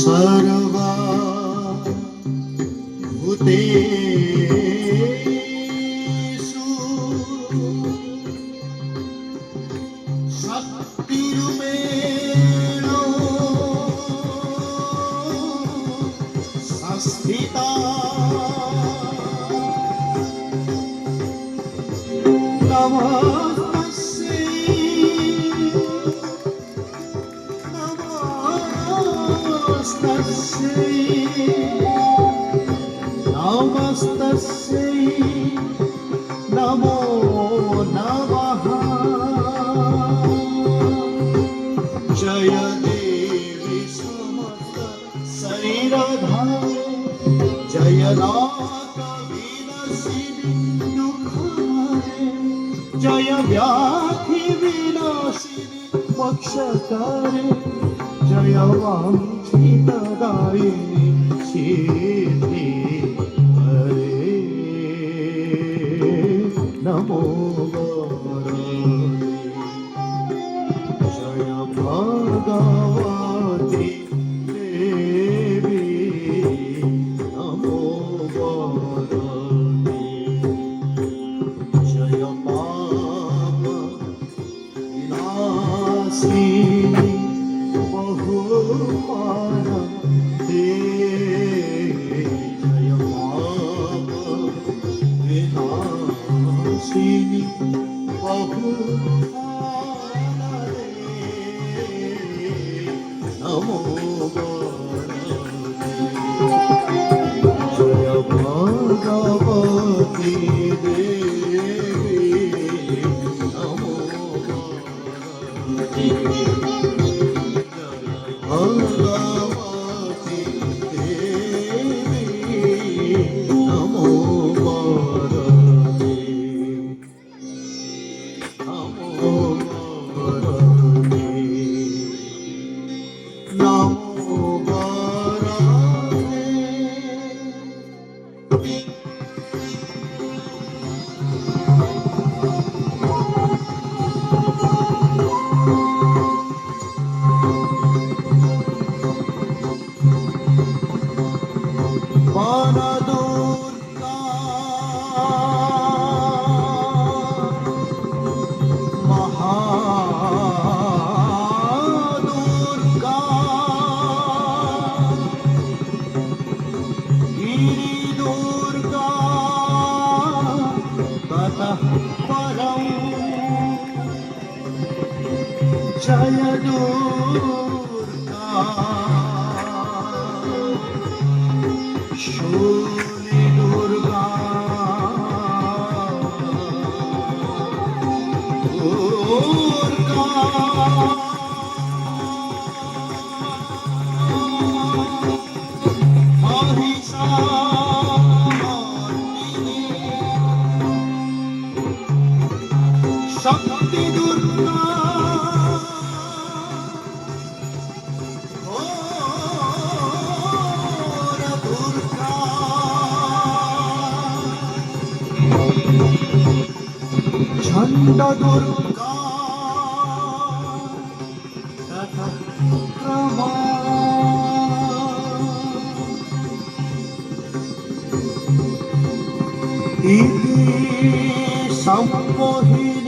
सर्वा भूतेषु शक्तिरूपेण संस्थिता नमस्तस्यै नमो नमः। जय देवी समस्त शरीरधारे जय नाथ विनाशिनी दुःखहारे जय व्याधि विनाशिनी मोक्षकारे जय वाञ्छितदायिनी सिद्धि हरे नमो वरदे जय भगवती देवी नमो वरदे जय पाप विनाशिनी बहुमान जय पाप विनाशिनी बहुमान नमो वरदे जय भगवती देवी नमो वरदे भगवती देवी नमो वरदे नमो वरदे नमो वरदे। वनदुर्गा महादुर्गा गिरिदुर्गा ततः परं जय दुर्गा शूली दुर्गा दुर्गा महिषामर्दिनी शक्ति दुर्गा घोर दुर्गा चंड दुर्गा तथा क्रमा इति सम्मोहिनी